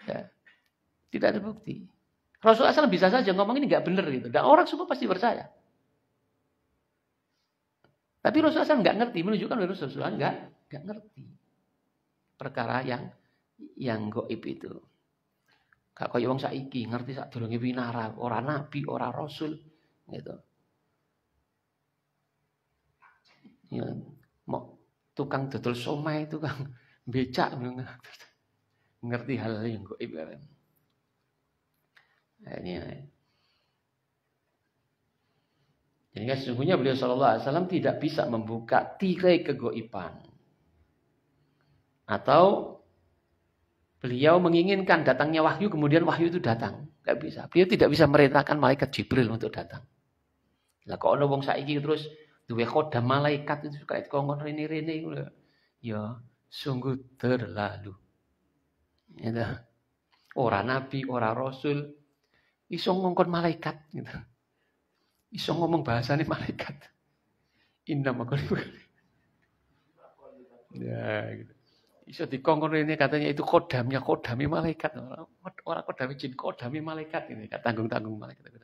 Ya. Tidak ada bukti. Rasulullah SAW bisa saja ngomong ini nggak benar gitu. Dan orang semua pasti percaya. Tapi Rasulullah SAW nggak ngerti. Menunjukkan bahwa Rasulullah nggak ngerti perkara yang gaib itu. Gak kaya wong saiki ngerti sak durunge winara, ora nabi, ora rasul gitu. Ya, mau tukang dodol somai, tukang becak ngerti hal yang gaib. Nah, ini Sehingga sesungguhnya beliau sallallahu alaihi wasallam tidak bisa membuka tirai kegaiban. Atau beliau menginginkan datangnya wahyu, kemudian wahyu itu datang. Enggak bisa. Beliau tidak bisa merintahkan malaikat Jibril untuk datang. Lah kok ana wong saiki terus duwe khodam malaikat itu kait kongkon rene-rene ya sungguh terlalu. Ya, ora nabi, ora rasul iso ngongkon malaikat gitu. Iso ngomong bahasane malaikat. Inna maqalibu. Ya gitu. Iso dikongkon ini katanya itu kodami malaikat. Orang kodami jin, kodami malaikat ini. Tanggung-tanggung malaikat.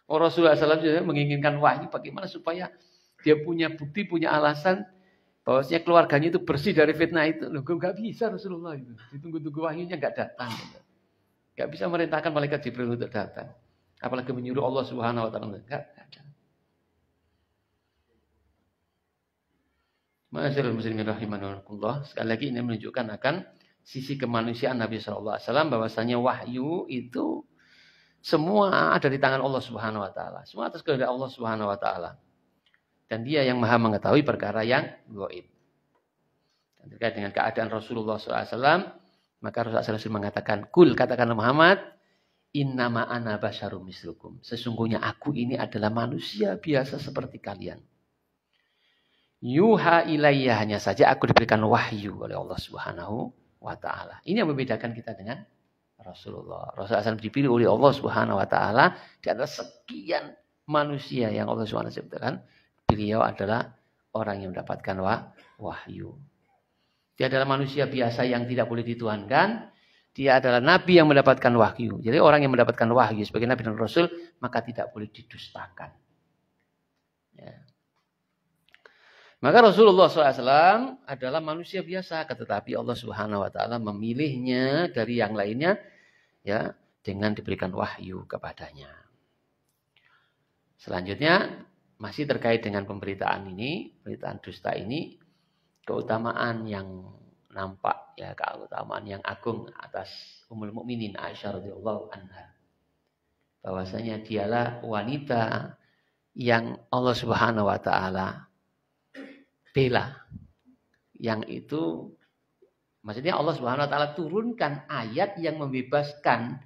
Rasulullah SAW juga menginginkan wahyu bagaimana supaya dia punya bukti, punya alasan bahwasanya keluarganya itu bersih dari fitnah itu. Loh, enggak bisa Rasulullah itu. Ditunggu-tunggu wahyunya enggak datang. Enggak bisa merintahkan malaikat Jibril untuk datang. Apalagi menyuruh Allah Subhanahu wa taala. Enggak ada. Ma'asyiral muslimin rahimakumullah. Sekali lagi ini menunjukkan akan sisi kemanusiaan Nabi sallallahu alaihi wasallam bahwasanya wahyu itu semua ada di tangan Allah Subhanahu wa taala. Semua atas kehendak Allah Subhanahu wa taala. Dan dia yang Maha mengetahui perkara yang gaib. Dan terkait dengan keadaan Rasulullah SAW, maka Rasulullah SAW mengatakan, "Kul, katakanlah Muhammad, innama ana basyarum mislukum." Sesungguhnya aku ini adalah manusia biasa seperti kalian. Yuha ilayya, hanya saja aku diberikan wahyu oleh Allah Subhanahu wa taala. Ini yang membedakan kita dengan Rasulullah. Rasulullah SAW dipilih oleh Allah Subhanahu wa taala di antara sekian manusia yang Allah Subhanahu wa taala ciptakan. Beliau adalah orang yang mendapatkan wahyu. Dia adalah manusia biasa yang tidak boleh dituhankan. Dia adalah nabi yang mendapatkan wahyu. Jadi orang yang mendapatkan wahyu sebagai nabi dan rasul, maka tidak boleh didustakan. Ya. Maka Rasulullah SAW adalah manusia biasa, tetapi Allah Subhanahu wa taala memilihnya dari yang lainnya ya dengan diberikan wahyu kepadanya. Selanjutnya masih terkait dengan pemberitaan ini, pemberitaan dusta ini, keutamaan yang nampak ya, keutamaan yang agung atas Ummul Mukminin Aisyah radhiyallahu anha. Bahwasanya dialah wanita yang Allah Subhanahu wa taala bela. Yang itu maksudnya Allah Subhanahu wa taala turunkan ayat yang membebaskan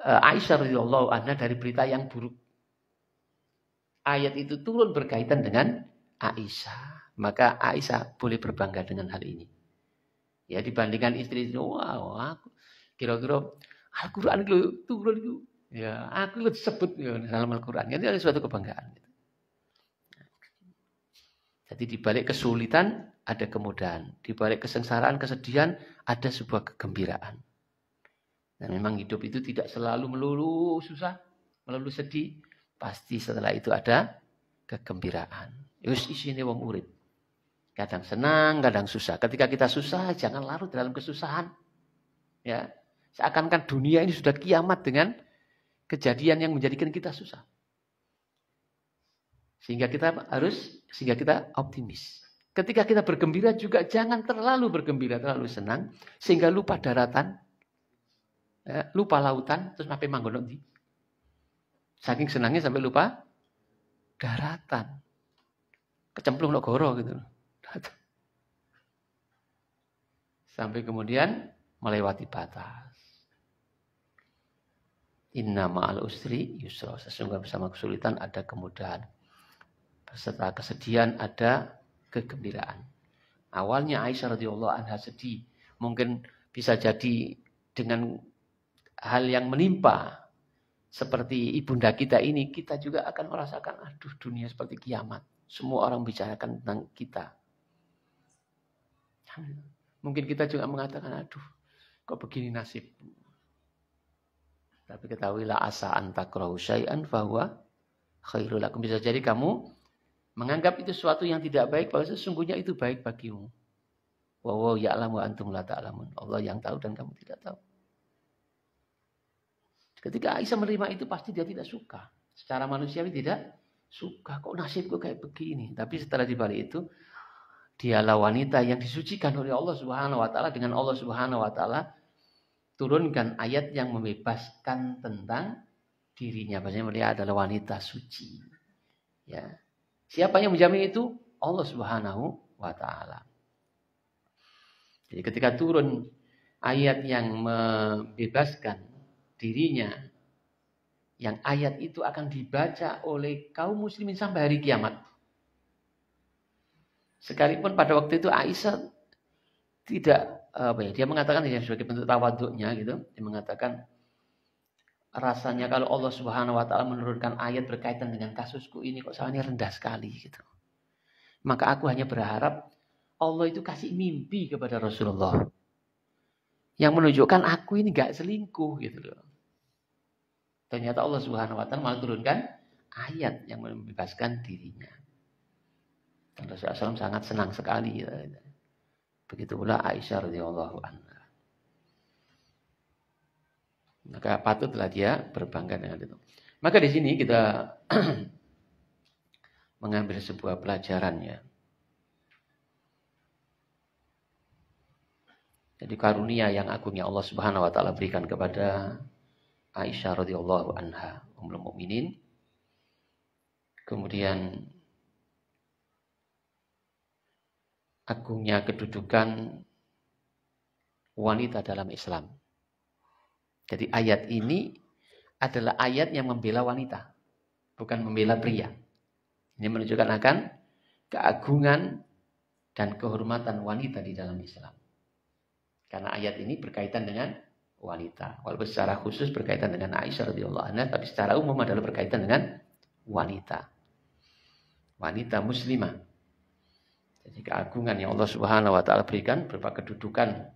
Aisyah radhiyallahu anha dari berita yang buruk. Ayat itu turun berkaitan dengan Aisyah. Maka Aisyah boleh berbangga dengan hal ini. Ya dibandingkan istri, wow, aku kira-kira Al-Qur'an itu turun itu. Ya, aku disebut ya, dalam Al-Qur'an. Ini adalah suatu kebanggaan. Jadi di balik kesulitan ada kemudahan, di balik kesengsaraan, kesedihan ada sebuah kegembiraan. Dan memang hidup itu tidak selalu melulu susah, melulu sedih. Pasti setelah itu ada kegembiraan. Yus isine wong urip. Kadang senang, kadang susah. Ketika kita susah, jangan larut dalam kesusahan. Ya, seakan-akan dunia ini sudah kiamat dengan kejadian yang menjadikan kita susah. Sehingga kita optimis. Ketika kita bergembira juga jangan terlalu bergembira, terlalu senang sehingga lupa daratan. Ya, lupa lautan, terus sampai manggon ndi. Saking senangnya sampai lupa daratan. Kecemplung no goro gitu. Sampai kemudian melewati batas. Inna ma'al usri yusra. Sesungguhnya bersama kesulitan ada kemudahan. Beserta kesedihan ada kegembiraan. Awalnya Aisyah radhiyallahu anha sedih. Mungkin bisa jadi dengan hal yang menimpa seperti ibunda kita ini, kita juga akan merasakan, aduh dunia seperti kiamat. Semua orang bicarakan tentang kita. Mungkin kita juga mengatakan, aduh kok begini nasib. Tapi ketahuilah asa antakrahu syai'an fahuwa khairul lakum. Bisa jadi kamu menganggap itu sesuatu yang tidak baik, bahwa sesungguhnya itu baik bagimu. Wa ya'lamu wa antum la ta'lamun. Allah yang tahu dan kamu tidak tahu. Ketika Aisyah menerima itu pasti dia tidak suka. Secara manusiawi tidak suka. Kok nasibku kayak begini? Tapi setelah dibalik itu, dialah wanita yang disucikan oleh Allah Subhanahu wa taala, dengan Allah Subhanahu wa taala turunkan ayat yang membebaskan tentang dirinya, bahwasanya beliau adalah wanita suci. Ya. Siapa yang menjamin itu? Allah Subhanahu wa taala. Jadi ketika turun ayat yang membebaskan dirinya, yang ayat itu akan dibaca oleh kaum muslimin sampai hari kiamat. Sekalipun pada waktu itu Aisyah tidak dia mengatakan ya sebagai bentuk tawaduknya gitu, dia mengatakan rasanya kalau Allah Subhanahu wa taala menurunkan ayat berkaitan dengan kasusku ini kok salahnya rendah sekali gitu. Maka aku hanya berharap Allah itu kasih mimpi kepada Rasulullah yang menunjukkan aku ini gak selingkuh gitu loh. Ternyata Allah Subhanahu wa taala malah turunkan ayat yang membebaskan dirinya. Dan Rasulullah SAW sangat senang sekali. Gitu. Begitu pula Aisyah radhiyallahu anha. Maka patutlah dia berbangga dengan itu. Maka di sini kita mengambil sebuah pelajaran ya. Jadi karunia yang agung yang Allah Subhanahu wa taala berikan kepada Aisyah radhiyallahu anha, Ummul Mukminin. Kemudian agungnya kedudukan wanita dalam Islam. Jadi ayat ini adalah ayat yang membela wanita, bukan membela pria. Ini menunjukkan akan keagungan dan kehormatan wanita di dalam Islam. Karena ayat ini berkaitan dengan wanita. Walaupun secara khusus berkaitan dengan Aisyah radhiyallahu anha, tapi secara umum adalah berkaitan dengan wanita. Wanita muslimah. Jadi keagungan yang Allah Subhanahu wa taala berikan berupa kedudukan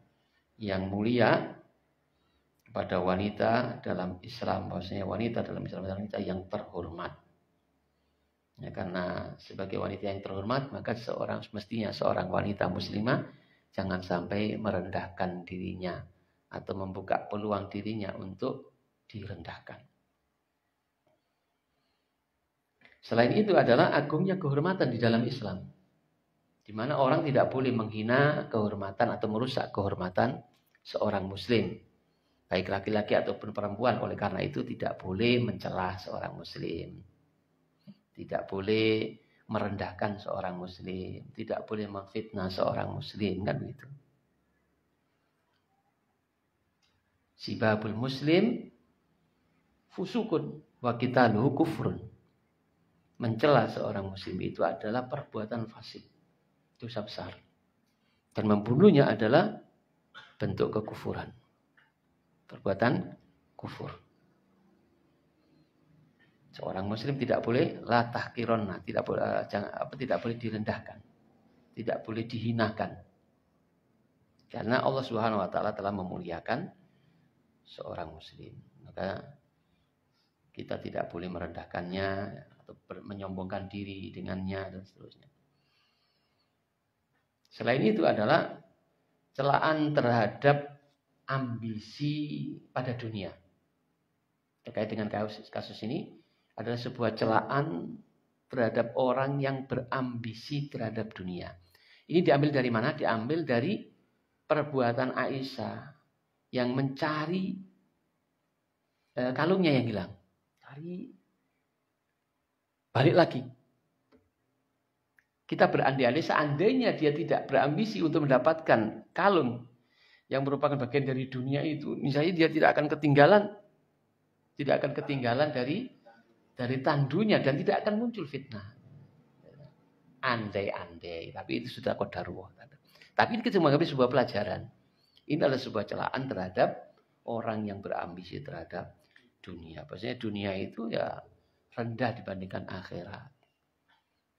yang mulia pada wanita dalam Islam, bahwasanya wanita dalam Islam adalah wanita yang terhormat. Ya, karena sebagai wanita yang terhormat, maka semestinya seorang wanita muslimah jangan sampai merendahkan dirinya atau membuka peluang dirinya untuk direndahkan. Selain itu adalah agungnya kehormatan di dalam Islam, di mana orang tidak boleh menghina kehormatan atau merusak kehormatan seorang muslim. Baik laki-laki ataupun perempuan. Oleh karena itu tidak boleh mencela seorang muslim. Tidak boleh merendahkan seorang muslim. Tidak boleh memfitnah seorang muslim. Kan begitu. Sibabul muslim fusukun wa qitaluhu kufrun. Mencela seorang muslim itu adalah perbuatan fasik. Dosa besar. Dan membunuhnya adalah bentuk kekufuran. Perbuatan kufur. Seorang muslim tidak boleh la tahqironna, tidak boleh direndahkan, tidak boleh dihinakan. Karena Allah Subhanahu wa taala telah memuliakan seorang muslim. Maka kita tidak boleh merendahkannya atau menyombongkan diri dengannya dan seterusnya. Selain itu adalah celaan terhadap ambisi pada dunia. Terkait dengan kasus ini adalah sebuah celaan terhadap orang yang berambisi terhadap dunia. Ini diambil dari mana? Diambil dari perbuatan Aisyah yang mencari kalungnya yang hilang. Balik lagi. Kita berandai-andai seandainya dia tidak berambisi untuk mendapatkan kalung yang merupakan bagian dari dunia itu, misalnya dia tidak akan ketinggalan dari tandunya dan tidak akan muncul fitnah. Andai-andai, tapi itu sudah qadarullah. Tapi ini kita mengambil sebuah pelajaran. Ini adalah sebuah celaan terhadap orang yang berambisi terhadap dunia. Maksudnya dunia itu ya rendah dibandingkan akhirat.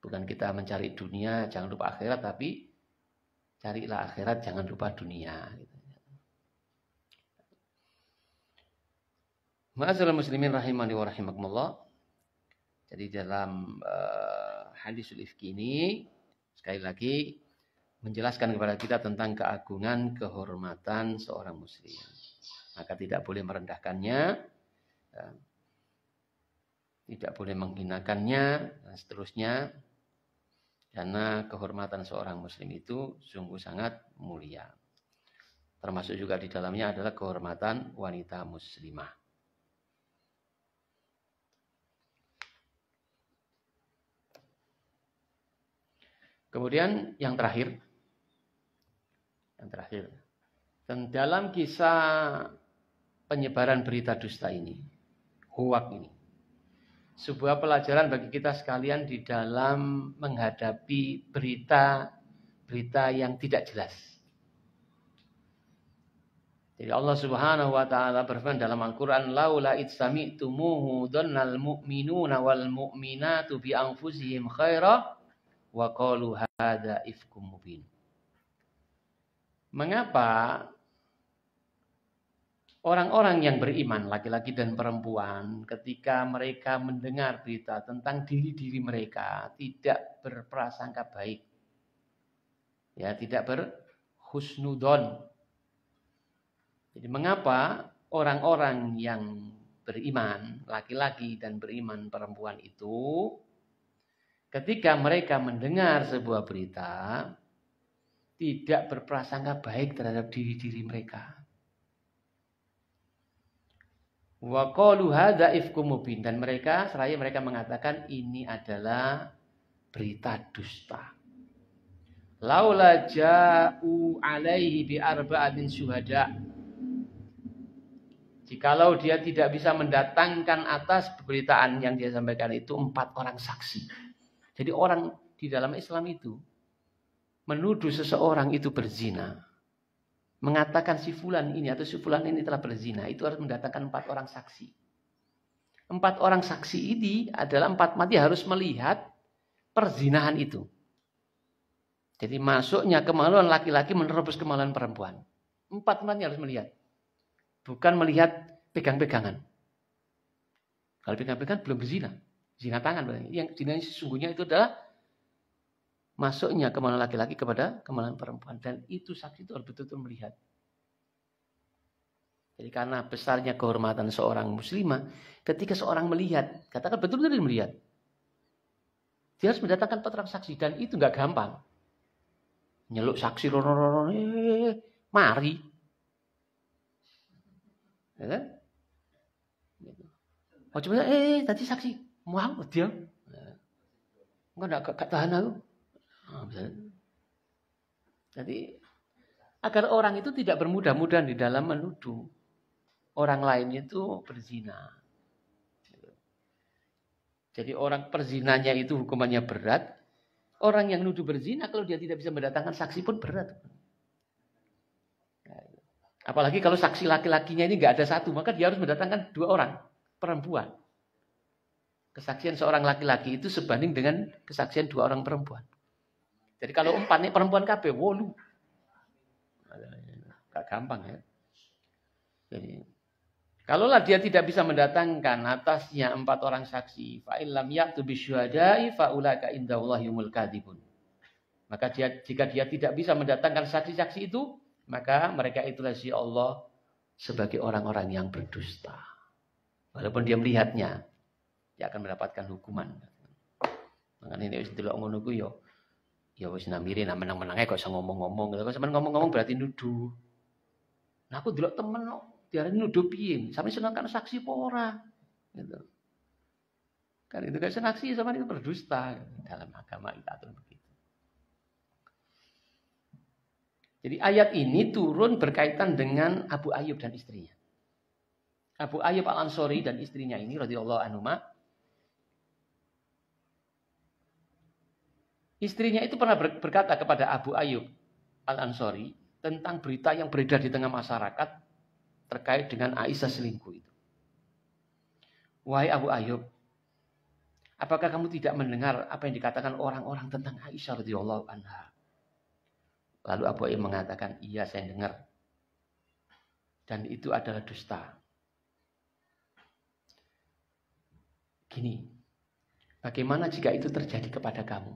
Bukan kita mencari dunia, jangan lupa akhirat, tapi carilah akhirat, jangan lupa dunia. Ma'asyiral muslimin rahimani wa rahimakumullah. Jadi dalam hadisul ifki ini sekali lagi menjelaskan kepada kita tentang keagungan kehormatan seorang muslim. Maka tidak boleh merendahkannya, tidak boleh menghinakannya dan seterusnya. Karena kehormatan seorang muslim itu sungguh sangat mulia. Termasuk juga di dalamnya adalah kehormatan wanita muslimah. Kemudian yang terakhir. Dan dalam kisah penyebaran berita dusta ini, hoak ini, sebuah pelajaran bagi kita sekalian di dalam menghadapi berita yang tidak jelas. Jadi Allah Subhanahu wa taala berfirman dalam Al-Qur'an, laula itsami'tumuhu dhannal mu'minuna wal mu'minatu bi anfusihim khaira wa qalu hadza ifkum mubin. Mengapa orang-orang yang beriman, laki-laki dan perempuan, ketika mereka mendengar berita tentang diri-diri mereka tidak berprasangka baik. Ya, tidak berhusnudon. Jadi mengapa orang-orang yang beriman, laki-laki dan beriman perempuan itu, ketika mereka mendengar sebuah berita, tidak berprasangka baik terhadap diri-diri mereka. Wa qalu hadza ifkum mubin, dan seraya mereka mengatakan ini adalah berita dusta. Laula ja'u alaihi bi arba'atin syuhada. Jikalau dia tidak bisa mendatangkan atas pemberitaan yang dia sampaikan itu 4 orang saksi. Jadi orang di dalam Islam itu menuduh seseorang itu berzina, mengatakan si fulan ini atau si fulan ini telah berzina, itu harus mendatangkan 4 orang saksi. 4 orang saksi ini adalah 4 mati harus melihat perzinahan itu. Jadi masuknya kemaluan laki-laki menerobos kemaluan perempuan. 4 mati harus melihat. Bukan melihat pegang-pegangan. Kalau pegang-pegangan belum berzina. Zina tangan. Yang zina sesungguhnya itu adalah masuknya kemaluan laki-laki kepada kemaluan perempuan. Dan itu saksi itu harus betul-betul melihat. Jadi karena besarnya kehormatan seorang muslimah, ketika seorang melihat, katakan betul-betul melihat, dia harus mendatangkan 4 orang saksi. Dan itu nggak gampang. Nyeluk saksi, mari. Ya kan? Oh coba tadi saksi mau dia, enggak tahan aku. Jadi agar orang itu tidak bermudah-mudahan di dalam menuduh orang lain itu berzina. Jadi orang perzinanya itu hukumannya berat. Orang yang nuduh berzina kalau dia tidak bisa mendatangkan saksi pun berat. Apalagi kalau saksi laki-lakinya ini nggak ada 1, maka dia harus mendatangkan 2 orang perempuan. Kesaksian seorang laki-laki itu sebanding dengan kesaksian 2 orang perempuan. Jadi kalau 4 nih perempuan kabeh, 8. Gak gampang ya. Jadi kalaulah dia tidak bisa mendatangkan atasnya 4 orang saksi, fa illam ya'tu bisyuhada'i fa ulaika indallahi humul kadzibun. Maka jika dia tidak bisa mendatangkan saksi-saksi itu, maka mereka itulah si Allah sebagai orang-orang yang berdusta. Walaupun dia melihatnya, dia akan mendapatkan hukuman. Makanya ini wis delok ngono ku ya wis namire menang-menange kok iso ngomong-ngomong. Kalau sampean ngomong-ngomong berarti nuduh. Nah aku delok temen kok diarani nuduh piye? Sampe senengkan saksi apa ora? Gitu. Kan itu kan saksi sama itu berdusta dalam agama kita atur begitu. Jadi ayat ini turun berkaitan dengan Abu Ayyub dan istrinya. Abu Ayyub Al-Ansori dan istrinya ini radhiyallahu anhuma. Istrinya itu pernah berkata kepada Abu Ayyub Al-Ansori tentang berita yang beredar di tengah masyarakat terkait dengan Aisyah selingkuh itu. Wahai Abu Ayyub, apakah kamu tidak mendengar apa yang dikatakan orang-orang tentang Aisyah radhiyallahu anha? Lalu Abu Ayyub mengatakan, iya saya dengar. Dan itu adalah dusta. Gini, bagaimana jika itu terjadi kepada kamu?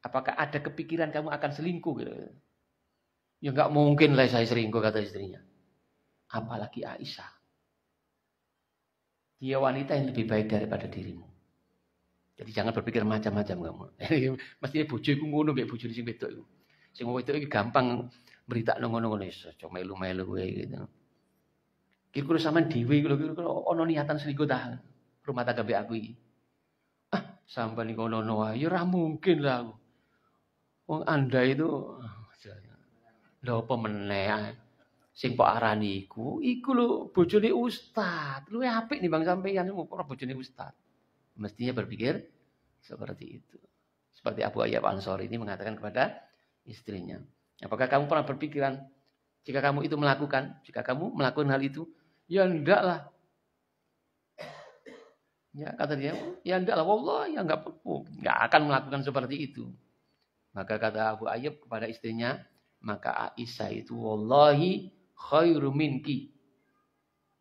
Apakah ada kepikiran kamu akan selingkuh? Gitu? Ya nggak mungkin lah saya selingkuh, kata istrinya. Apalagi Aisyah. Dia wanita yang lebih baik daripada dirimu. Jadi jangan berpikir macam-macam kamu. Mestinya bojoku ngono mbek bojone sing wedok iku. Sing wedok iki gampang mberitakno ngono-ngono iso, cuma melu-melu kowe gitu. Kira-kira sampean dhewe kira-kira ana niatan selingkuh ta rumah tangga mbek aku iki. Ah, sampean iki ngono wae ya ora mungkin lah aku. Wong Anda itu lho apa meneh sing kok arani iku lho bojone ustaz. Luwih apik nimbang sampeyan ora bojone ustaz. Mestinya berpikir seperti itu. Seperti Abu Ayyub Ansori ini mengatakan kepada istrinya. Apakah kamu pernah berpikiran jika kamu melakukan hal itu? Ya enggaklah. Ya kata dia, ya enggaklah. Wallah ya enggak akan melakukan seperti itu. Maka kata Abu Ayyub kepada istrinya, maka Aisyah itu wallahi khairu minki.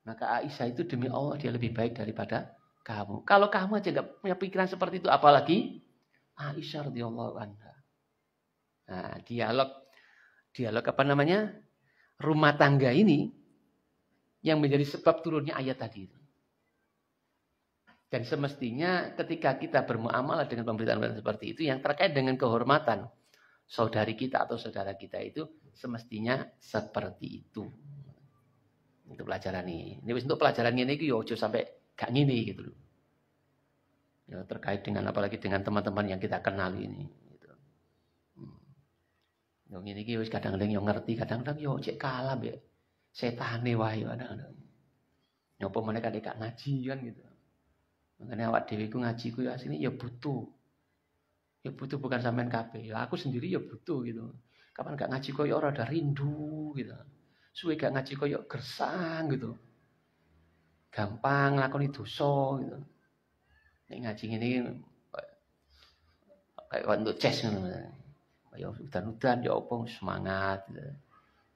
Maka Aisyah itu demi Allah dia lebih baik daripada kamu. Kalau kamu aja enggak punya pikiran seperti itu, apalagi Aisyah radhiyallahu anha. Nah, dialog apa namanya? Rumah tangga ini yang menjadi sebab turunnya ayat tadi itu. Dan semestinya ketika kita bermuamalah dengan pemberitaan seperti itu yang terkait dengan kehormatan saudari kita atau saudara kita itu semestinya seperti itu. Untuk pelajaran ini. Ini untuk pelajaran ini yo ojo sampai gak ngene gitu loh. Ya, terkait dengan apalagi dengan teman-teman yang kita kenal ini gitu. Yang ini wis kadang-kadang yo ngerti, kadang-kadang yo cek kalah mbek setane wae kadang-kadang. Nyopo meneh kadek gak ngaji kan gitu. Makanya awak dhewe ku ngaji ku ya asline ya butuh. Ya butuh bukan sampean kabeh. Ya aku sendiri ya butuh gitu. Kapan gak ngaji koyo ora ada rindu gitu. Suwe gak ngaji koyo gersang gitu. Gampang nglakoni dosa gitu. Nek ngaji ngene kayak untuk ces ngono. Kayak udan-udan ya apa semangat gitu.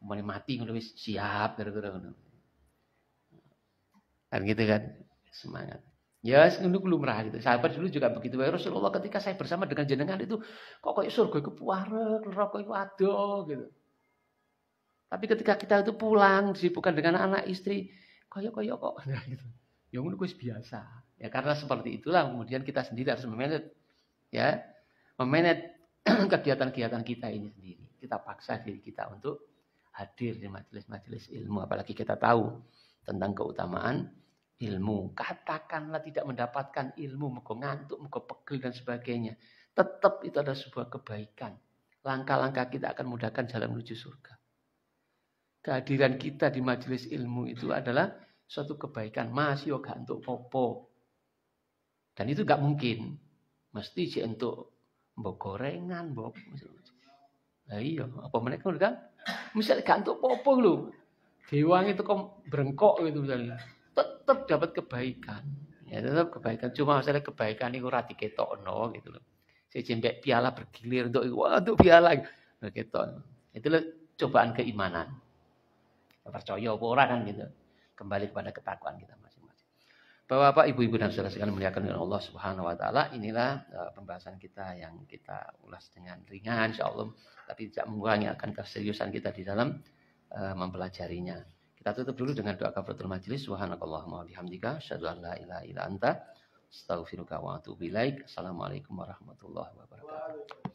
Mulai mati ngono wis siap gara-gara ngono. Kan gitu kan semangat. Ya, ngono ku lumrah gitu. Sahabat dulu juga begitu. Rasulullah ketika saya bersama dengan jenengan itu kok kayak surga itu puarek, neraka itu ado gitu. Tapi ketika kita itu pulang disibukkan dengan anak istri, koyo-koyo kok gitu. Ya ngono wis biasa. Ya karena seperti itulah kemudian kita sendiri harus memanage ya, memanage kegiatan-kegiatan kita ini sendiri. Kita paksa diri kita untuk hadir di majelis-majelis ilmu apalagi kita tahu tentang keutamaan ilmu. Katakanlah tidak mendapatkan ilmu, muga ngantuk, muga pegel dan sebagainya. Tetap itu adalah sebuah kebaikan. Langkah-langkah kita akan mudahkan jalan menuju surga. Kehadiran kita di majelis ilmu itu adalah suatu kebaikan. Mas yo gak entuk popo. Dan itu gak mungkin. Mesti sih untuk mbok gorengan, mbok. Nah iya, apa mereka kan? Misalnya gak entuk popo lho. Dewang itu kok berengkok gitu misalnya. Tetap dapat kebaikan. Ya tetap kebaikan. Cuma masalah kebaikan itu ora diketokno gitu loh. Sejembek piala bergilir untuk piala. Nah, ketok. Itulah cobaan keimanan. Percaya apa ora kan gitu. Kembali kepada ketakwaan kita masing-masing. Bapak-bapak, ibu-ibu dan saudara sekalian muliakan oleh Allah Subhanahu wa taala, inilah pembahasan kita yang kita ulas dengan ringan insyaallah, tapi tidak mengurangi akan keseriusan kita di dalam mempelajarinya. Kita tutup dulu dengan doa kafaratul majelis. Subhanakallahumma wa bihamdika asyhadu an la ilaha illa anta astaghfiruka wa atubu ilaik. Assalamualaikum warahmatullahi wabarakatuh.